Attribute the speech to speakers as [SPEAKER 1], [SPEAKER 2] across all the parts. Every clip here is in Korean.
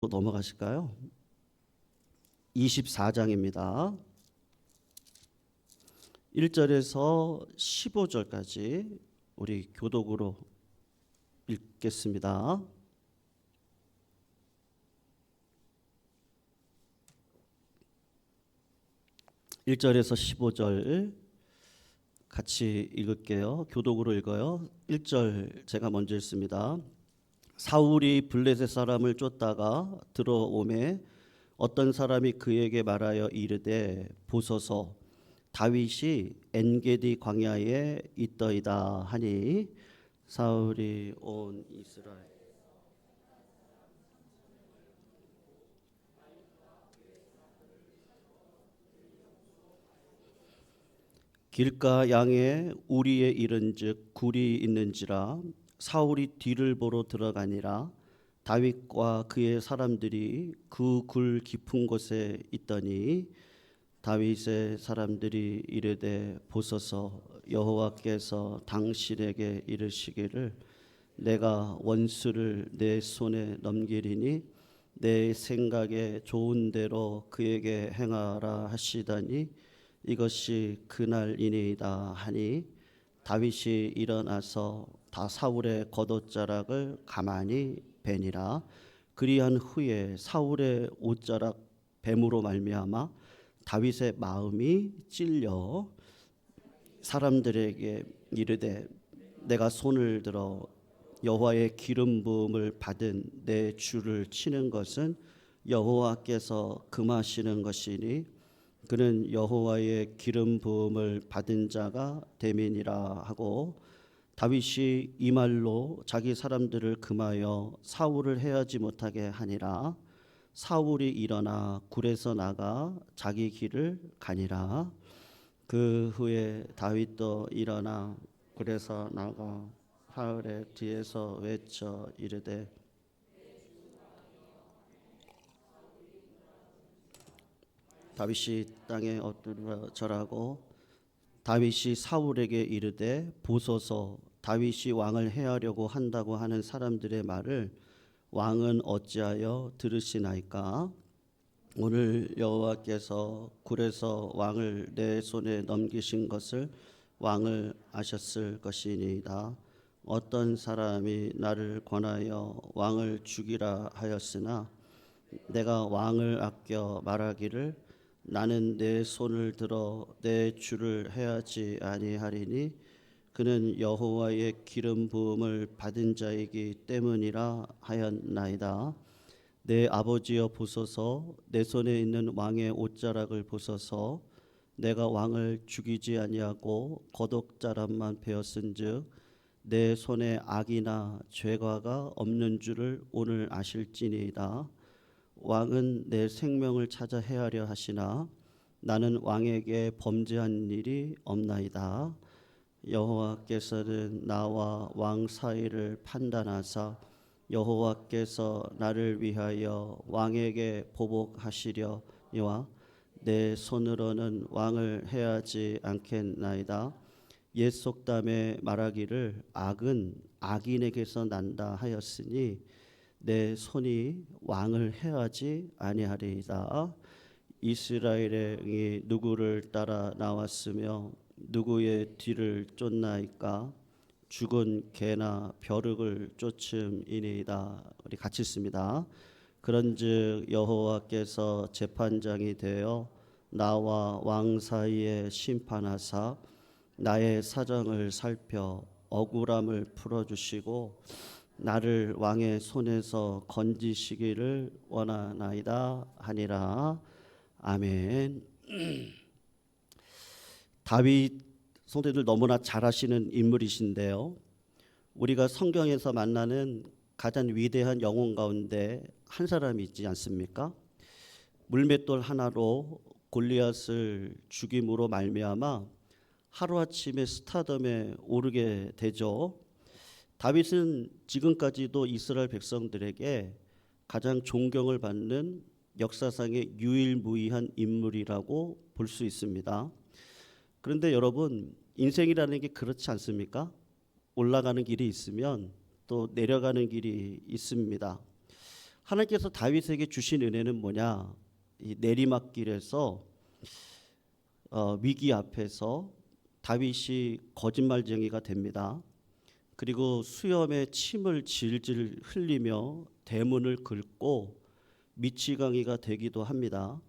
[SPEAKER 1] 넘어가실까요? 24장입니다. 1절에서 15절까지 우리 교독으로 읽겠습니다. 1절에서 15절 같이 읽을게요. 교독으로 읽어요. 1절 제가 먼저 읽습니다. 사울이 블레셋 사람을 쫓다가 들어오매 어떤 사람이 그에게 말하여 이르되 보소서 다윗이 엔게디 광야에 있더이다 하니 사울이 온 이스라엘 길가 양에 우리에 이른즉 굴이 있는지라 사울이 뒤를 보러 들어가니라 다윗과 그의 사람들이 그 굴 깊은 곳에 있더니 다윗의 사람들이 이르되 보소서 여호와께서 당신에게 이르시기를 내가 원수를 내 손에 넘기리니 내 생각에 좋은 대로 그에게 행하라 하시다니 이것이 그날이니이다 하니 다윗이 일어나서 다 사울의 겉옷자락을 가만히 베니라. 그리한 후에 사울의 옷자락 뱀으로 말미암아 다윗의 마음이 찔려 사람들에게 이르되 내가 손을 들어 여호와의 기름 부음을 받은 내 주를 치는 것은 여호와께서 금하시는 것이니 그는 여호와의 기름 부음을 받은 자가 됨이니라 하고 다윗이 이 말로 자기 사람들을 금하여 사울을 해하지 못하게 하니라. 사울이 일어나 굴에서 나가 자기 길을 가니라. 그 후에 다윗도 일어나 굴에서 나가 사울의 뒤에서 외쳐 이르되 다윗이 땅에 엎드려 절하고 다윗이 사울에게 이르되 보소서 다윗이 왕을 해하려고 한다고 하는 사람들의 말을 왕은 어찌하여 들으시나이까? 오늘 여호와께서 굴에서 왕을 내 손에 넘기신 것을 왕을 아셨을 것이니이다. 어떤 사람이 나를 권하여 왕을 죽이라 하였으나 내가 왕을 아껴 말하기를 나는 내 손을 들어 내 주를 해하지 아니하리니 그는 여호와의 기름 부음을 받은 자이기 때문이라 하였나이다. 내 아버지여 보소서 내 손에 있는 왕의 옷자락을 보소서 내가 왕을 죽이지 아니하고 겉옷자락만 베었은즉 내 손에 악이나 죄과가 없는 줄을 오늘 아실지니이다. 왕은 내 생명을 찾아 해하려 하시나 나는 왕에게 범죄한 일이 없나이다. 여호와께서는 나와 왕 사이를 판단하사 여호와께서 나를 위하여 왕에게 보복하시려니와 내 손으로는 왕을 해하지 않겠나이다. 옛 속담에 말하기를 악은 악인에게서 난다 하였으니 내 손이 왕을 해하지 아니하리이다. 이스라엘의 영이 누구를 따라 나왔으며 누구의 뒤를 쫓나이까? 죽은 개나 벼룩을 쫓음이니이다. 우리 같이 읽습니다. 그런즉 여호와께서 재판장이 되어 나와 왕 사이에 심판하사 나의 사정을 살펴 억울함을 풀어주시고 나를 왕의 손에서 건지시기를 원하나이다 하니라. 아멘. 다윗 성도들 너무나 잘 아시는 인물이신데요. 우리가 성경에서 만나는 가장 위대한 영웅 가운데 한 사람이 있지 않습니까? 물맷돌 하나로 골리앗을 죽임으로 말미암아 하루아침에 스타덤에 오르게 되죠. 다윗은 지금까지도 이스라엘 백성들에게 가장 존경을 받는 역사상의 유일무이한 인물이라고 볼 수 있습니다. 그런데 여러분, 인생이라는 게 그렇지 않습니까? 올라가는 길이 있으면 또 내려가는 길이 있습니다. 하나님께서 다윗에게 주신 은혜는 뭐냐? 이 내리막길에서 위기 앞에서 다윗이 거짓말쟁이가 됩니다. 그리고 수염에 침을 질질 흘리며 대문을 긁고 미치광이가 되기도 합니다.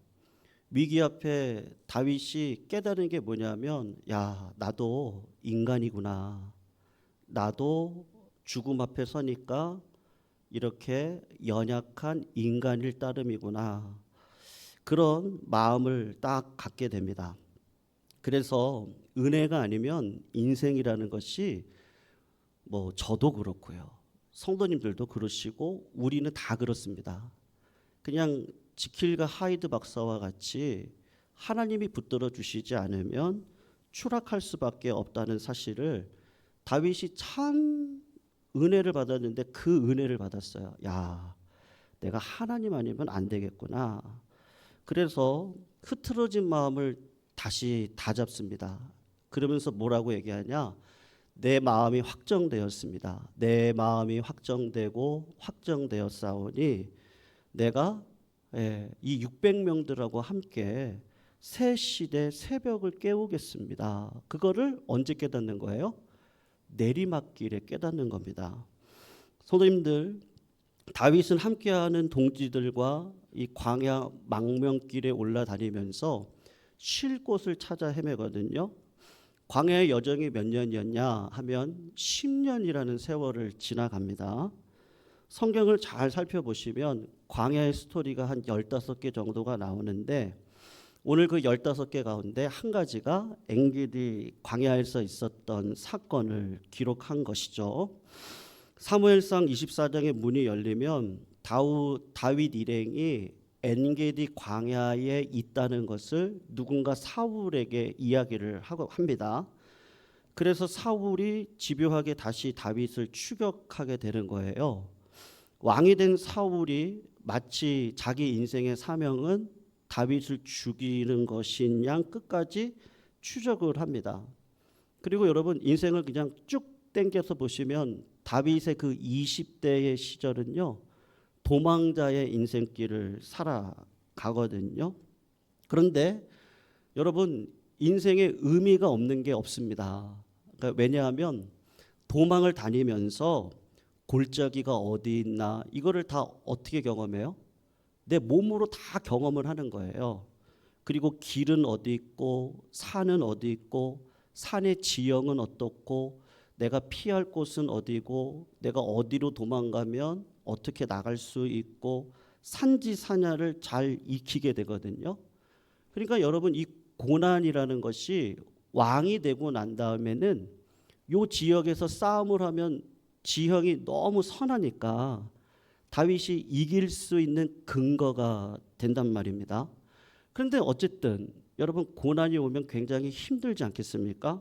[SPEAKER 1] 위기 앞에 다윗이 깨달은 게 뭐냐면, 야, 나도 인간이구나. 나도 죽음 앞에 서니까 이렇게 연약한 인간일 따름이구나. 그런 마음을 딱 갖게 됩니다. 그래서 은혜가 아니면 인생이라는 것이 저도 그렇고요. 성도님들도 그러시고 우리는 다 그렇습니다. 그냥 지킬과 하이드 박사와 같이 하나님이 붙들어 주시지 않으면 추락할 수밖에 없다는 사실을 다윗이 참 은혜를 받았는데 그 은혜를 받았어요. 야, 내가 하나님 아니면 안 되겠구나. 그래서 흐트러진 마음을 다시 다잡습니다. 그러면서 뭐라고 얘기하냐? 내 마음이 확정되었습니다. 내 마음이 확정되고 확정되었사오니 내가 이 600명들하고 함께 새 시대 새벽을 깨우겠습니다. 그거를 언제 깨닫는 거예요? 내리막길에 깨닫는 겁니다. 성도님들, 다윗은 함께하는 동지들과 이 광야 망명길에 올라다니면서 쉴 곳을 찾아 헤매거든요. 광야의 여정이 몇 년이었냐 하면 10년이라는 세월을 지나갑니다. 성경을 잘 살펴보시면 광야의 스토리가 한 15개 정도가 나오는데 오늘 그 15개 가운데 한 가지가 엔게디 광야에서 있었던 사건을 기록한 것이죠. 사무엘상 24장의 문이 열리면 다윗 일행이 엔게디 광야에 있다는 것을 누군가 사울에게 이야기를 합니다. 그래서 사울이 집요하게 다시 다윗을 추격하게 되는 거예요. 왕이 된 사울이 마치 자기 인생의 사명은 다윗을 죽이는 것인 양 끝까지 추적을 합니다. 그리고 여러분 인생을 그냥 쭉 땡겨서 보시면 다윗의 그 20대의 시절은요, 도망자의 인생길을 살아가거든요. 그런데 여러분 인생에 의미가 없는 게 없습니다. 그러니까 왜냐하면 도망을 다니면서 골짜기가 어디 있나 이거를 다 어떻게 경험해요? 내 몸으로 다 경험을 하는 거예요. 그리고 길은 어디 있고 산은 어디 있고 산의 지형은 어떻고 내가 피할 곳은 어디고 내가 어디로 도망가면 어떻게 나갈 수 있고 산지사냐를 잘 익히게 되거든요. 그러니까 여러분 이 고난이라는 것이 왕이 되고 난 다음에는 요 지역에서 싸움을 하면 지형이 너무 선하니까 다윗이 이길 수 있는 근거가 된단 말입니다. 그런데 어쨌든 여러분 고난이 오면 굉장히 힘들지 않겠습니까?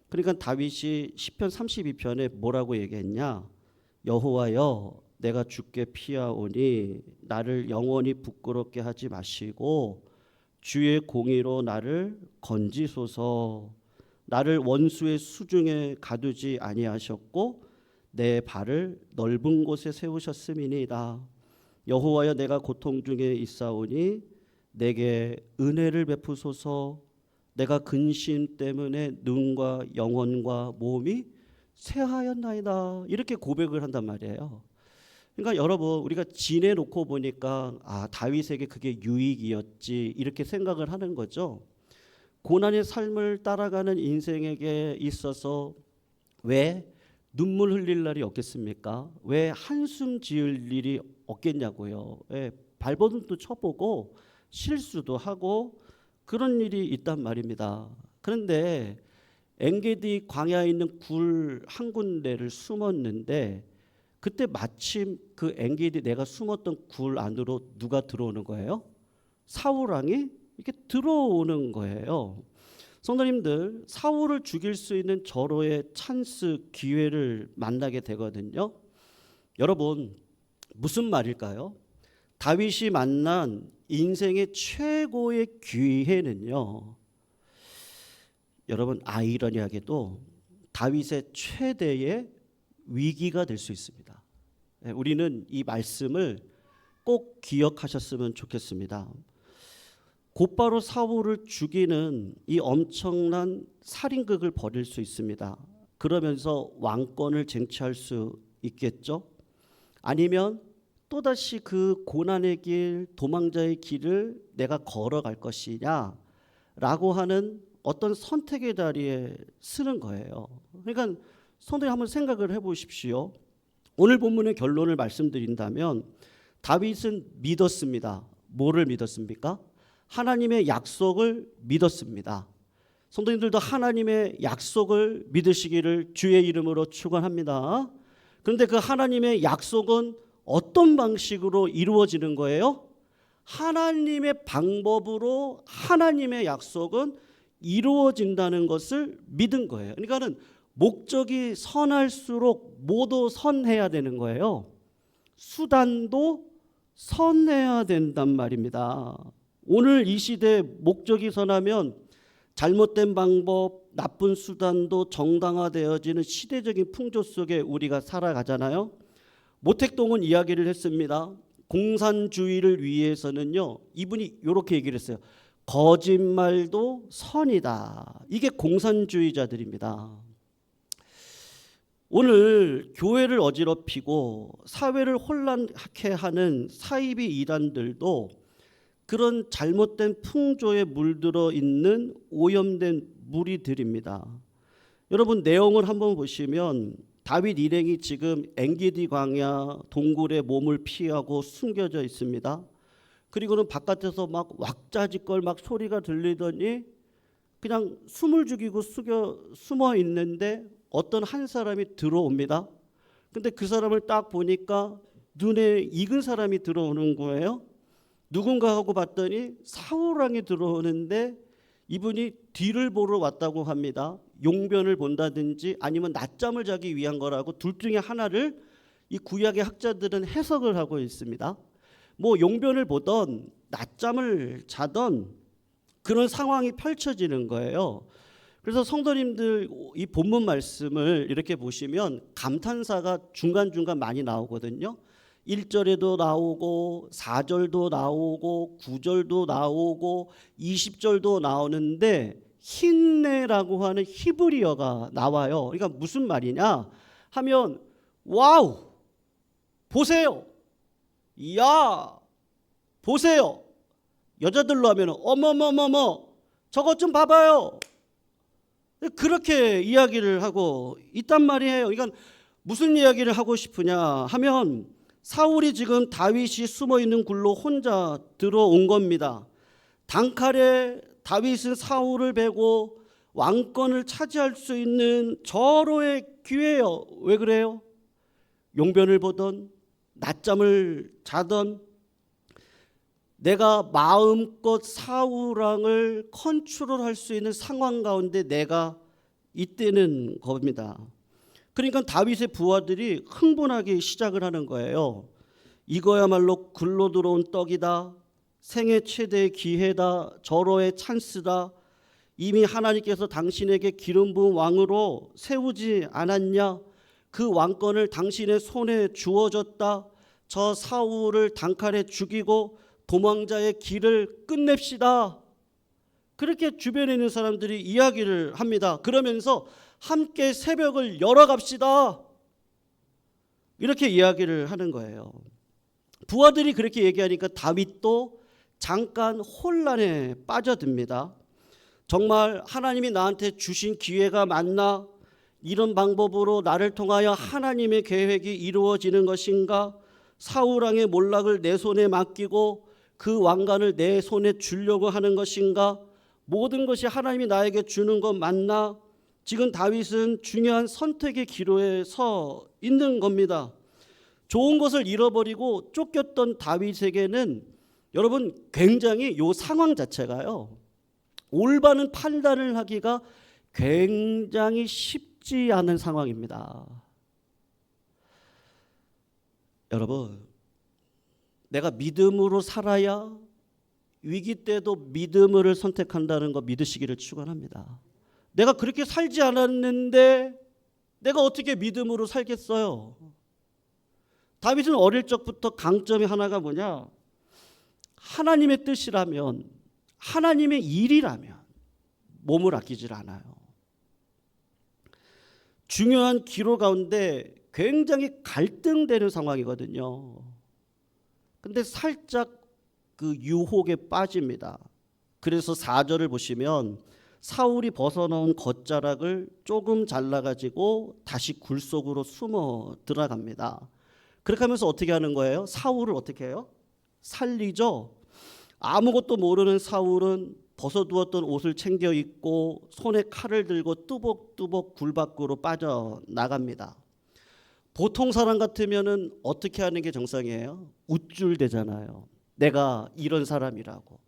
[SPEAKER 1] 그러니까 다윗이 시편 32편에 뭐라고 얘기했냐? 여호와여 내가 주께 피하오니 나를 영원히 부끄럽게 하지 마시고 주의 공의로 나를 건지소서. 나를 원수의 수중에 가두지 아니하셨고 내 발을 넓은 곳에 세우셨음이니이다. 여호와여 내가 고통 중에 있사오니 내게 은혜를 베푸소서. 내가 근심 때문에 눈과 영혼과 몸이 쇠하였나이다. 이렇게 고백을 한단 말이에요. 그러니까 여러분 우리가 지내놓고 보니까 다윗에게 그게 유익이었지 이렇게 생각을 하는 거죠. 고난의 삶을 따라가는 인생에게 있어서 왜 눈물 흘릴 날이 없겠습니까? 왜 한숨 지을 일이 없겠냐고요. 왜 발버둥도 쳐보고 실수도 하고 그런 일이 있단 말입니다. 그런데 엔게디 광야에 있는 굴 한 군데를 숨었는데 그때 마침 그 엔게디 내가 숨었던 굴 안으로 누가 들어오는 거예요? 사울 왕이 이렇게 들어오는 거예요. 성도님들, 사울을 죽일 수 있는 절호의 찬스 기회를 만나게 되거든요. 여러분 무슨 말일까요? 다윗이 만난 인생의 최고의 기회는요, 여러분 아이러니하게도 다윗의 최대의 위기가 될 수 있습니다. 우리는 이 말씀을 꼭 기억하셨으면 좋겠습니다. 곧바로 사울을 죽이는 이 엄청난 살인극을 벌일 수 있습니다. 그러면서 왕권을 쟁취할 수 있겠죠? 아니면 또다시 그 고난의 길, 도망자의 길을 내가 걸어갈 것이냐 라고 하는 어떤 선택의 자리에 쓰는 거예요. 그러니까 성도님 한번 생각을 해보십시오. 오늘 본문의 결론을 말씀드린다면 다윗은 믿었습니다. 뭐를 믿었습니까? 하나님의 약속을 믿었습니다. 성도님들도 하나님의 약속을 믿으시기를 주의 이름으로 축원합니다. 그런데 그 하나님의 약속은 어떤 방식으로 이루어지는 거예요? 하나님의 방법으로 하나님의 약속은 이루어진다는 것을 믿은 거예요. 그러니까는 목적이 선할수록 모두 선해야 되는 거예요. 수단도 선해야 된단 말입니다. 오늘 이 시대 목적이 선하면 잘못된 방법, 나쁜 수단도 정당화되어지는 시대적인 풍조 속에 우리가 살아가잖아요. 모택동은 이야기를 했습니다. 공산주의를 위해서는요, 이분이 이렇게 얘기를 했어요. 거짓말도 선이다. 이게 공산주의자들입니다. 오늘 교회를 어지럽히고 사회를 혼란하게 하는 사이비 이단들도 그런 잘못된 풍조에 물들어 있는 오염된 무리들입니다. 여러분 내용을 한번 보시면 다윗 일행이 지금 엔게디 광야 동굴에 몸을 피하고 숨겨져 있습니다. 그리고는 바깥에서 막 왁자지껄 막 소리가 들리더니 그냥 숨을 죽이고 숨어 있는데 어떤 한 사람이 들어옵니다. 근데 그 사람을 딱 보니까 눈에 익은 사람이 들어오는 거예요. 누군가 하고 봤더니 사울 왕이 들어오는데 이분이 뒤를 보러 왔다고 합니다. 용변을 본다든지 아니면 낮잠을 자기 위한 거라고 둘 중에 하나를 이 구약의 학자들은 해석을 하고 있습니다. 뭐 용변을 보던 낮잠을 자던 그런 상황이 펼쳐지는 거예요. 그래서 성도님들 이 본문 말씀을 이렇게 보시면 감탄사가 중간중간 많이 나오거든요. 1절에도 나오고 4절도 나오고 9절도 나오고 20절도 나오는데 힌네라고 하는 히브리어가 나와요. 그러니까 무슨 말이냐 하면 와우 보세요. 이야 보세요. 여자들로 하면 어머머머머 저것 좀 봐봐요. 그렇게 이야기를 하고 있단 말이에요. 그러니까 무슨 이야기를 하고 싶으냐 하면 사울이 지금 다윗이 숨어있는 굴로 혼자 들어온 겁니다. 단칼에 다윗은 사울을 베고 왕권을 차지할 수 있는 절호의 기회예요. 왜 그래요? 용변을 보던 낮잠을 자던 내가 마음껏 사울 왕을 컨트롤할 수 있는 상황 가운데 내가 있다는 겁니다. 그러니까 다윗의 부하들이 흥분하기 시작을 하는 거예요. 이거야말로 굴로 들어온 떡이다. 생애 최대의 기회다. 절호의 찬스다. 이미 하나님께서 당신에게 기름 부은 왕으로 세우지 않았냐? 그 왕권을 당신의 손에 주어졌다. 저 사울을 단칼에 죽이고 도망자의 길을 끝냅시다. 그렇게 주변에 있는 사람들이 이야기를 합니다. 그러면서 함께 새벽을 열어갑시다. 이렇게 이야기를 하는 거예요. 부하들이 그렇게 얘기하니까 다윗도 잠깐 혼란에 빠져듭니다. 정말 하나님이 나한테 주신 기회가 맞나? 이런 방법으로 나를 통하여 하나님의 계획이 이루어지는 것인가? 사울 왕의 몰락을 내 손에 맡기고 그 왕관을 내 손에 주려고 하는 것인가? 모든 것이 하나님이 나에게 주는 것 맞나? 지금 다윗은 중요한 선택의 기로에 서 있는 겁니다. 좋은 것을 잃어버리고 쫓겼던 다윗에게는 여러분 굉장히 이 상황 자체가요. 올바른 판단을 하기가 굉장히 쉽지 않은 상황입니다. 여러분 내가 믿음으로 살아야 위기 때도 믿음을 선택한다는 거 믿으시기를 축원합니다. 내가 그렇게 살지 않았는데 내가 어떻게 믿음으로 살겠어요? 다윗은 어릴 적부터 강점이 하나가 뭐냐? 하나님의 뜻이라면, 하나님의 일이라면 몸을 아끼질 않아요. 중요한 기로 가운데 굉장히 갈등되는 상황이거든요. 근데 살짝 그 유혹에 빠집니다. 그래서 4절을 보시면 사울이 벗어놓은 겉자락을 조금 잘라가지고 다시 굴 속으로 숨어 들어갑니다. 그렇게 하면서 어떻게 하는 거예요? 사울을 어떻게 해요? 살리죠. 아무것도 모르는 사울은 벗어두었던 옷을 챙겨 입고 손에 칼을 들고 뚜벅뚜벅 굴 밖으로 빠져나갑니다. 보통 사람 같으면은 어떻게 하는 게 정상이에요? 우쭐대잖아요. 내가 이런 사람이라고.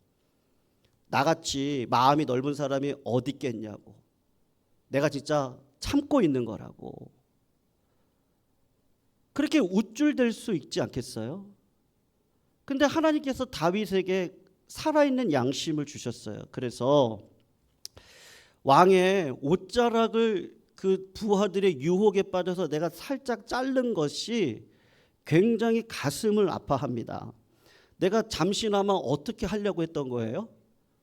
[SPEAKER 1] 나같이 마음이 넓은 사람이 어디 있겠냐고. 내가 진짜 참고 있는 거라고. 그렇게 우쭐댈 수 있지 않겠어요? 근데 하나님께서 다윗에게 살아있는 양심을 주셨어요. 그래서 왕의 옷자락을 그 부하들의 유혹에 빠져서 내가 살짝 자른 것이 굉장히 가슴을 아파합니다. 내가 잠시나마 어떻게 하려고 했던 거예요?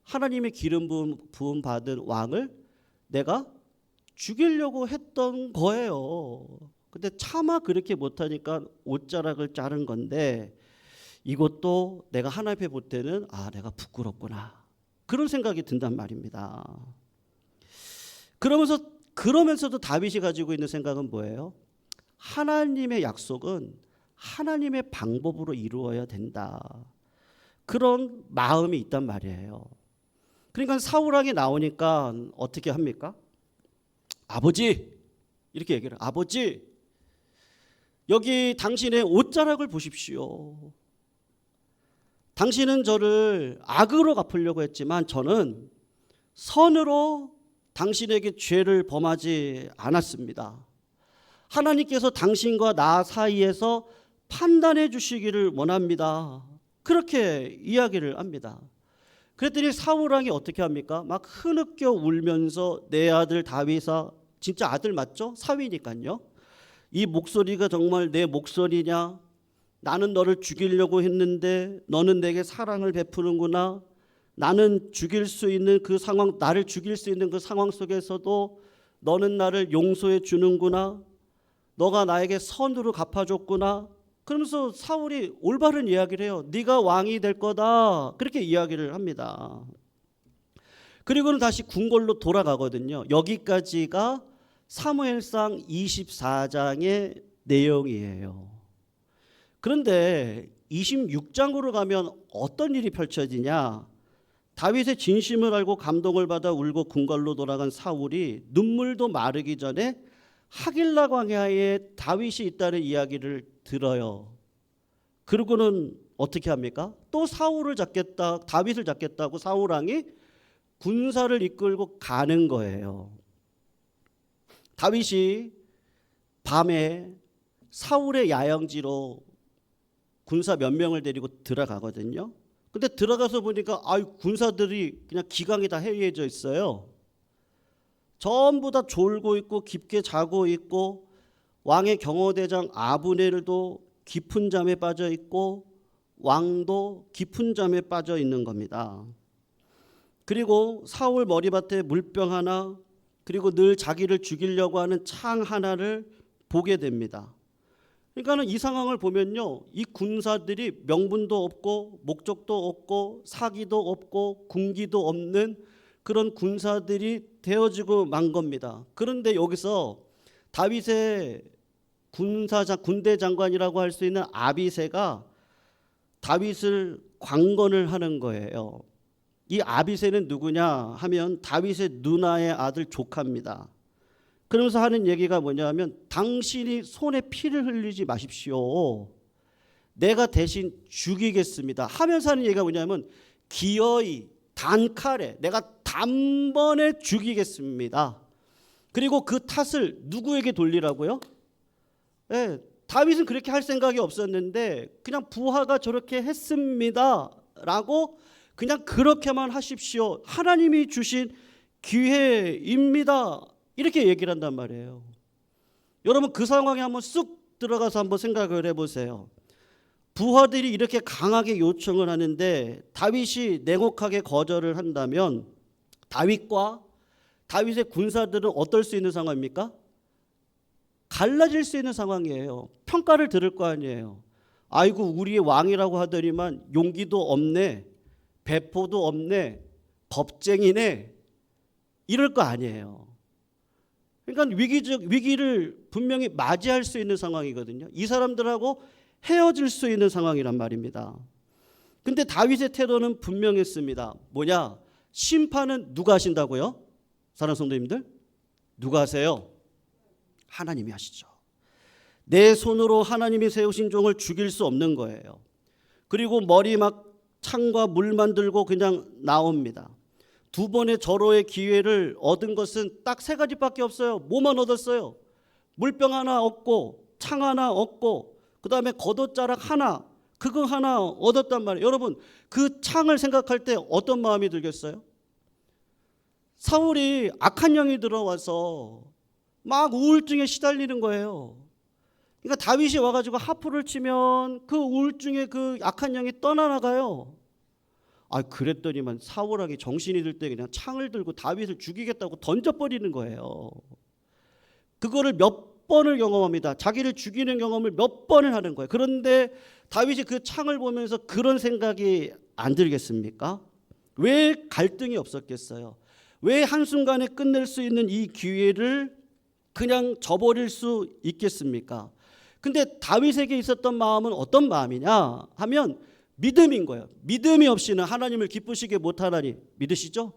[SPEAKER 1] 하나님의 기름 부음 받은 왕을 내가 죽이려고 했던 거예요. 근데 차마 그렇게 못하니까 옷자락을 자른 건데, 이것도 내가 하나님 앞에 볼 때는 내가 부끄럽구나, 그런 생각이 든단 말입니다. 그러면서도 다윗이 가지고 있는 생각은 뭐예요? 하나님의 약속은 하나님의 방법으로 이루어야 된다, 그런 마음이 있단 말이에요. 그러니까 사울 왕이 나오니까 어떻게 합니까? 아버지, 이렇게 얘기를 해요. 아버지, 여기 당신의 옷자락을 보십시오. 당신은 저를 악으로 갚으려고 했지만 저는 선으로 당신에게 죄를 범하지 않았습니다. 하나님께서 당신과 나 사이에서 판단해 주시기를 원합니다. 그렇게 이야기를 합니다. 그랬더니 사울 왕이 어떻게 합니까? 막 흐느껴 울면서 내 아들 다윗아, 진짜 아들 맞죠? 사위니까요. 이 목소리가 정말 내 목소리냐? 나는 너를 죽이려고 했는데 너는 내게 사랑을 베푸는구나. 나는 죽일 수 있는 그 상황, 나를 죽일 수 있는 그 상황 속에서도 너는 나를 용서해 주는구나. 너가 나에게 선으로 갚아줬구나. 그러면서 사울이 올바른 이야기를 해요. 네가 왕이 될 거다, 그렇게 이야기를 합니다. 그리고는 다시 궁궐로 돌아가거든요. 여기까지가 사무엘상 24장의 내용이에요. 그런데 26장으로 가면 어떤 일이 펼쳐지냐? 다윗의 진심을 알고 감동을 받아 울고 궁궐로 돌아간 사울이 눈물도 마르기 전에 하길라 광야에 다윗이 있다는 이야기를 들어요. 그러고는 어떻게 합니까? 또 사울을 잡겠다, 다윗을 잡겠다고 사울 왕이 군사를 이끌고 가는 거예요. 다윗이 밤에 사울의 야영지로 군사 몇 명을 데리고 들어가거든요. 근데 들어가서 보니까 군사들이 그냥 기강이 다 해이해져 있어요. 전부 다 졸고 있고 깊게 자고 있고, 왕의 경호대장 아브넬도 깊은 잠에 빠져 있고 왕도 깊은 잠에 빠져 있는 겁니다. 그리고 사울 머리밭에 물병 하나, 그리고 늘 자기를 죽이려고 하는 창 하나를 보게 됩니다. 그러니까 이 상황을 보면요, 이 군사들이 명분도 없고 목적도 없고 사기도 없고 군기도 없는 그런 군사들이 되어지고 만 겁니다. 그런데 여기서 다윗의 군대 장관이라고 할 수 있는 아비새가 다윗을 관건을 하는 거예요. 이 아비새는 누구냐 하면 다윗의 누나의 아들 조카입니다. 그러면서 하는 얘기가 뭐냐면, 당신이 손에 피를 흘리지 마십시오. 내가 대신 죽이겠습니다 하면서 하는 얘기가 뭐냐면, 기어이 단칼에 내가 단번에 죽이겠습니다. 그리고 그 탓을 누구에게 돌리라고요? 다윗은 그렇게 할 생각이 없었는데 그냥 부하가 저렇게 했습니다 라고 그냥 그렇게만 하십시오, 하나님이 주신 기회입니다, 이렇게 얘기를 한단 말이에요. 여러분, 그 상황에 한번 쑥 들어가서 한번 생각을 해보세요. 부하들이 이렇게 강하게 요청을 하는데 다윗이 냉혹하게 거절을 한다면 다윗과 다윗의 군사들은 어떨 수 있는 상황입니까? 갈라질 수 있는 상황이에요. 평가를 들을 거 아니에요. 아이고 우리의 왕이라고 하더니만 용기도 없네, 배포도 없네, 겁쟁이네, 이럴 거 아니에요. 그러니까 위기를 분명히 맞이할 수 있는 상황이거든요. 이 사람들하고 헤어질 수 있는 상황이란 말입니다. 근데 다윗의 태도는 분명했습니다. 뭐냐? 심판은 누가 하신다고요? 사랑하는 성도님들, 누가 하세요? 하나님이 하시죠. 내 손으로 하나님이 세우신 종을 죽일 수 없는 거예요. 그리고 머리 막 창과 물만 들고 그냥 나옵니다. 두 번의 절호의 기회를 얻은 것은 딱 세 가지밖에 없어요. 뭐만 얻었어요? 물병 하나 얻고 창 하나 얻고 그 다음에 겉옷자락 하나, 그거 하나 얻었단 말이에요. 여러분, 그 창을 생각할 때 어떤 마음이 들겠어요? 사울이 악한 영이 들어와서 막 우울증에 시달리는 거예요. 그러니까 다윗이 와가지고 하프를 치면 그 우울증에 그 악한 영이 떠나나가요. 그랬더니만 사울에게 정신이 들 때 그냥 창을 들고 다윗을 죽이겠다고 던져버리는 거예요. 그거를 몇 번을 경험합니다. 자기를 죽이는 경험을 몇 번을 하는 거예요. 그런데 다윗이 그 창을 보면서 그런 생각이 안 들겠습니까? 왜 갈등이 없었겠어요? 왜 한순간에 끝낼 수 있는 이 기회를 그냥 저버릴 수 있겠습니까? 근데 다윗에게 있었던 마음은 어떤 마음이냐 하면 믿음인 거예요. 믿음이 없이는 하나님을 기쁘시게 못하나니 믿으시죠?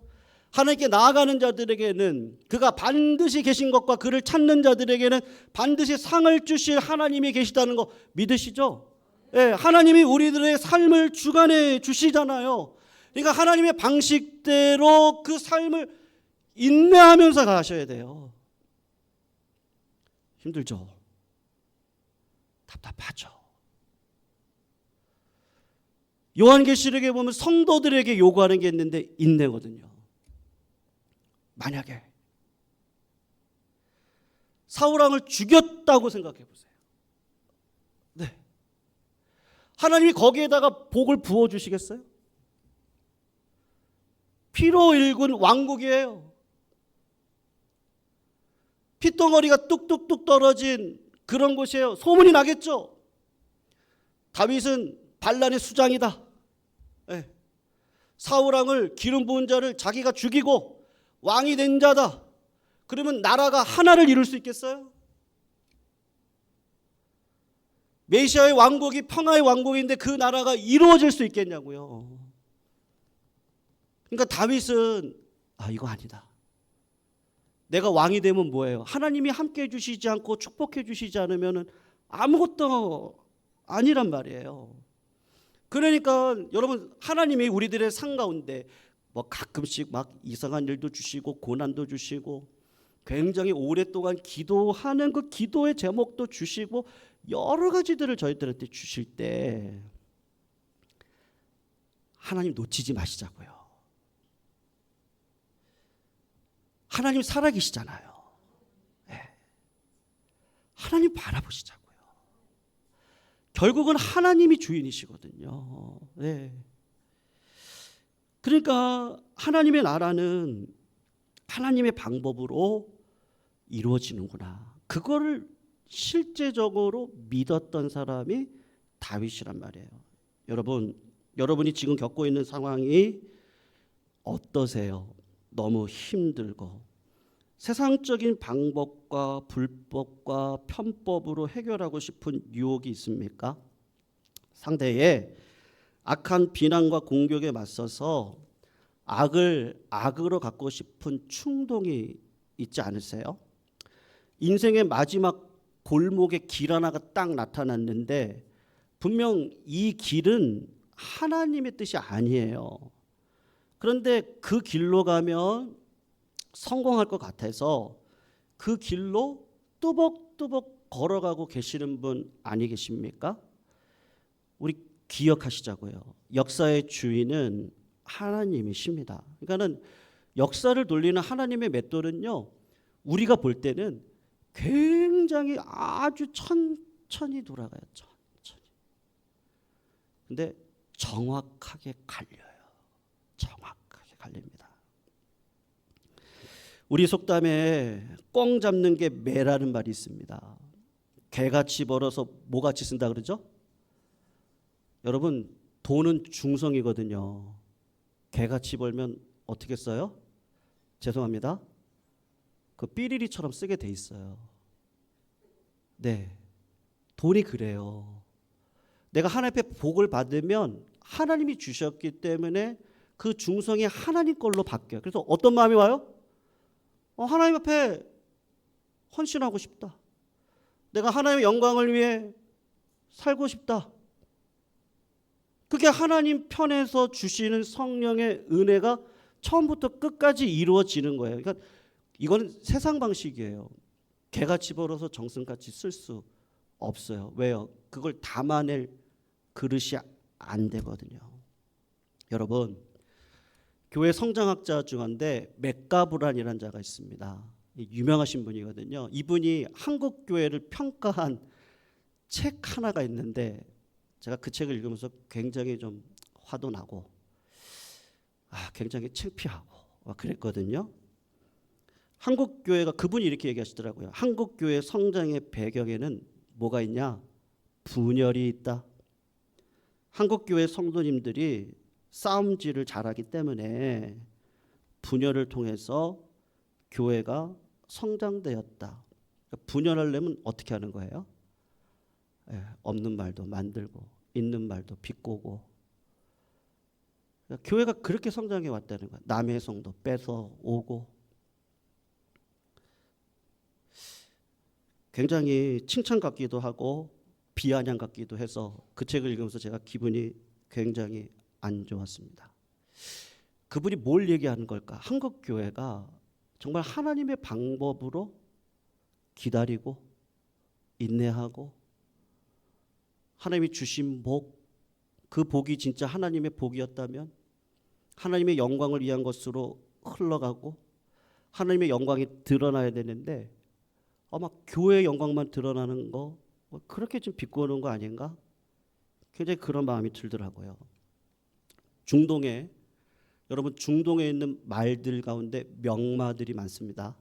[SPEAKER 1] 하나님께 나아가는 자들에게는 그가 반드시 계신 것과 그를 찾는 자들에게는 반드시 상을 주실 하나님이 계시다는 거 믿으시죠? 네, 하나님이 우리들의 삶을 주관해 주시잖아요. 그러니까 하나님의 방식대로 그 삶을 인내하면서 가셔야 돼요. 힘들죠? 답답하죠? 요한계시록에 보면 성도들에게 요구하는 게 있는데 인내거든요. 만약에 사울왕을 죽였다고 생각해 보세요. 네. 하나님이 거기에다가 복을 부어 주시겠어요? 피로 일군 왕국이에요. 핏덩어리가 뚝뚝뚝 떨어진 그런 곳이에요. 소문이 나겠죠. 다윗은 반란의 수장이다. 네. 사울왕을 기름 부은 자를 자기가 죽이고 왕이 된 자다. 그러면 나라가 하나를 이룰 수 있겠어요? 메시아의 왕국이 평화의 왕국인데 그 나라가 이루어질 수 있겠냐고요. 그러니까 다윗은 이거 아니다. 내가 왕이 되면 뭐예요? 하나님이 함께 해주시지 않고 축복해 주시지 않으면 아무것도 아니란 말이에요. 그러니까 여러분, 하나님이 우리들의 삶 가운데 뭐 가끔씩 막 이상한 일도 주시고 고난도 주시고 굉장히 오랫동안 기도하는 그 기도의 제목도 주시고 여러 가지들을 저희들한테 주실 때 하나님 놓치지 마시자고요. 하나님 살아계시잖아요. 네. 하나님 바라보시자고요. 결국은 하나님이 주인이시거든요. 네. 그러니까 하나님의 나라는 하나님의 방법으로 이루어지는구나. 그거를 실제적으로 믿었던 사람이 다윗이란 말이에요. 여러분이 지금 겪고 있는 상황이 어떠세요? 너무 힘들고 세상적인 방법과 불법과 편법으로 해결하고 싶은 유혹이 있습니까? 상대의 악한 비난과 공격에 맞서서 악을 악으로 갚고 싶은 충동이 있지 않으세요? 인생의 마지막 골목에 길 하나가 딱 나타났는데 분명 이 길은 하나님의 뜻이 아니에요. 그런데 그 길로 가면 성공할 것 같아서 그 길로 뚜벅뚜벅 걸어가고 계시는 분 아니 계십니까? 우리 기억하시자고요. 역사의 주인은 하나님이십니다. 그러니까는 역사를 돌리는 하나님의 맷돌은요, 우리가 볼 때는 굉장히 아주 천천히 돌아가요. 천천히. 근데 정확하게 갈려요. 정확하게 갈립니다. 우리 속담에 꽁 잡는 게 매라는 말이 있습니다. 개같이 벌어서 뭐같이 쓴다 그러죠? 여러분, 돈은 중성이거든요. 개같이 벌면 어떻게 써요? 죄송합니다. 그 삐리리처럼 쓰게 돼 있어요. 네, 돈이 그래요. 내가 하나님 앞에 복을 받으면 하나님이 주셨기 때문에 그 중성이 하나님 걸로 바뀌어요. 그래서 어떤 마음이 와요? 하나님 앞에 헌신하고 싶다. 내가 하나님의 영광을 위해 살고 싶다. 그게 하나님 편에서 주시는 성령의 은혜가 처음부터 끝까지 이루어지는 거예요. 그러니까 이거는 세상 방식이에요. 개같이 벌어서 정승같이 쓸 수 없어요. 왜요? 그걸 담아낼 그릇이 안 되거든요. 여러분, 교회 성장학자 중인데 맥가브란이라는 자가 있습니다. 유명하신 분이거든요. 이분이 한국 교회를 평가한 책 하나가 있는데 제가 그 책을 읽으면서 굉장히 좀 화도 나고 굉장히 창피하고 그랬거든요. 한국 교회가 그분이 이렇게 얘기하시더라고요. 한국 교회 성장의 배경에는 뭐가 있냐? 분열이 있다. 한국 교회 성도님들이 싸움질을 잘하기 때문에 분열을 통해서 교회가 성장되었다. 분열하려면 어떻게 하는 거예요? 없는 말도 만들고 있는 말도 비꼬고. 교회가 그렇게 성장해 왔다는 거예요. 남의 성도 뺏어 오고. 굉장히 칭찬 같기도 하고 비아냥 같기도 해서 그 책을 읽으면서 제가 기분이 굉장히 안 좋았습니다. 그분이 뭘 얘기하는 걸까? 한국 교회가 정말 하나님의 방법으로 기다리고 인내하고 하나님이 주신 복, 그 복이 진짜 하나님의 복이었다면 하나님의 영광을 위한 것으로 흘러가고 하나님의 영광이 드러나야 되는데 아마 교회의 영광만 드러나는 거 그렇게 좀 비꼬는 거 아닌가? 굉장히 그런 마음이 들더라고요. 중동에 여러분 중동에 있는 말들 가운데 명마들이 많습니다.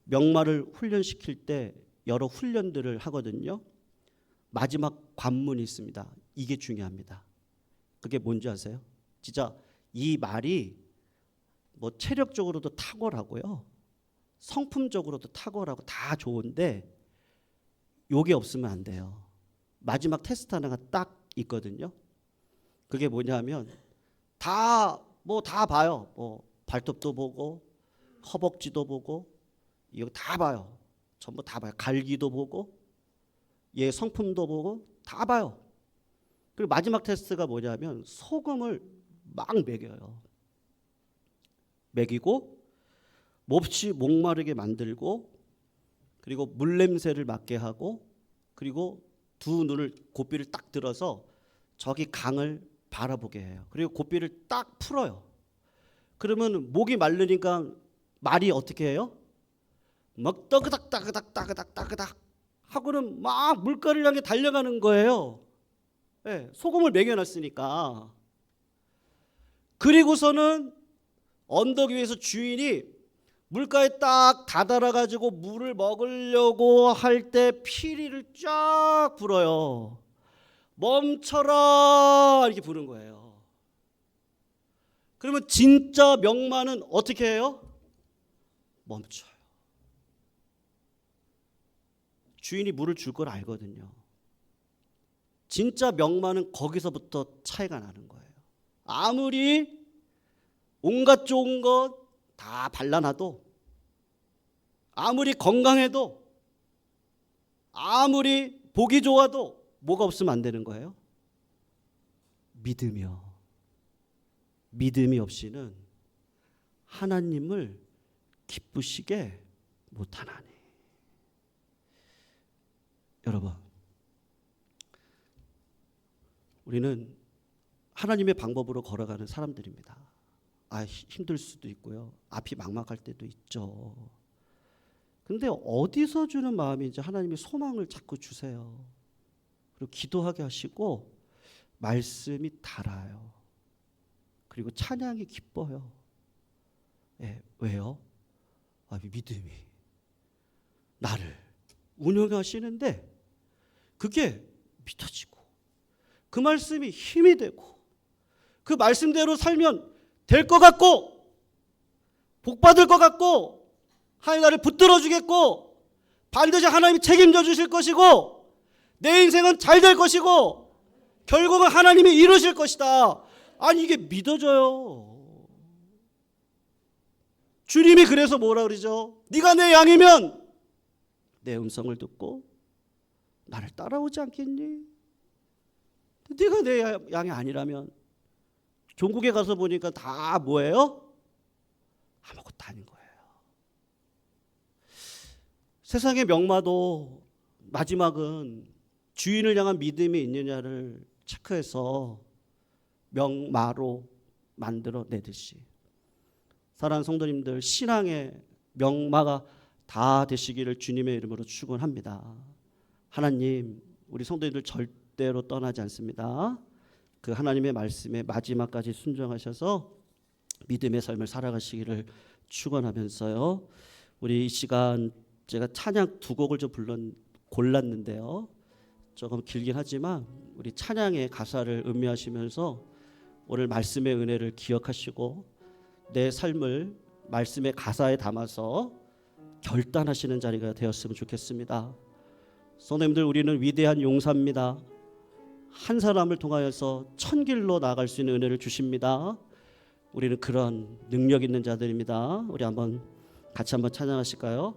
[SPEAKER 1] 명마를 훈련시킬 때 여러 훈련들을 하거든요. 마지막 관문이 있습니다. 이게 중요합니다. 그게 뭔지 아세요? 진짜 이 말이 뭐 체력적으로도 탁월하고요. 성품적으로도 탁월하고 다 좋은데 요게 없으면 안 돼요. 마지막 테스트 하나가 딱 있거든요. 그게 뭐냐면 다 봐요. 뭐 발톱도 보고 허벅지도 보고 이거 다 봐요. 전부 다 봐요. 갈기도 보고 얘 성품도 보고 다 봐요. 그리고 마지막 테스트가 뭐냐면 소금을 막 먹여요. 먹이고 몹시 목마르게 만들고 그리고 물냄새를 맡게 하고 그리고 두 눈을 고삐를 딱 들어서 저기 강을 바라보게 해요. 그리고 고삐를 딱 풀어요. 그러면 목이 마르니까 말이 어떻게 해요? 막 따그닥 따그닥 따그닥 따그닥 하고는 막 물가를 향해 달려가는 거예요. 네, 소금을 먹여놨으니까. 그리고서는 언덕 위에서 주인이 물가에 딱 다다라가지고 물을 먹으려고 할 때 피리를 쫙 불어요. 멈춰라 이렇게 부른 거예요. 그러면 진짜 명마는 어떻게 해요? 멈춰요. 주인이 물을 줄 걸 알거든요. 진짜 명마는 거기서부터 차이가 나는 거예요. 아무리 온갖 좋은 것 다 발라놔도 아무리 건강해도 아무리 보기 좋아도 뭐가 없으면 안 되는 거예요? 믿음이요. 믿음이 없이는 하나님을 기쁘시게 못하나니. 여러분, 우리는 하나님의 방법으로 걸어가는 사람들입니다. 힘들 수도 있고요. 앞이 막막할 때도 있죠. 근데 어디서 주는 마음인지 하나님이 소망을 자꾸 주세요. 그리고 기도하게 하시고 말씀이 달아요. 그리고 찬양이 기뻐요. 예, 왜요? 믿음이 나를 운영하시는데 그게 믿어지고 그 말씀이 힘이 되고 그 말씀대로 살면 될 것 같고 복 받을 것 같고 하나님 나를 붙들어 주겠고 반드시 하나님이 책임져 주실 것이고 내 인생은 잘 될 것이고 결국은 하나님이 이루실 것이다. 아니 이게 믿어져요. 주님이 그래서 뭐라 그러죠? 네가 내 양이면 내 음성을 듣고 나를 따라오지 않겠니? 네가 내 양이 아니라면 종국에 가서 보니까 다 뭐예요? 아무것도 아닌 거예요. 세상의 명마도 마지막은 주인을 향한 믿음이 있느냐를 체크해서 명마로 만들어내듯이 사랑하는 성도님들 신앙의 명마가 다 되시기를 주님의 이름으로 축원합니다. 하나님 우리 성도님들 절대로 떠나지 않습니다. 그 하나님의 말씀에 마지막까지 순종하셔서 믿음의 삶을 살아가시기를 축원하면서요. 우리 이 시간 제가 찬양 두 곡을 좀 골랐는데요. 조금 길긴 하지만 우리 찬양의 가사를 음미하시면서 오늘 말씀의 은혜를 기억하시고 내 삶을 말씀의 가사에 담아서 결단하시는 자리가 되었으면 좋겠습니다. 성도님들 우리는 위대한 용사입니다. 한 사람을 통하여서 천길로 나아갈 수 있는 은혜를 주십니다. 우리는 그런 능력 있는 자들입니다. 우리 같이 한번 찬양하실까요?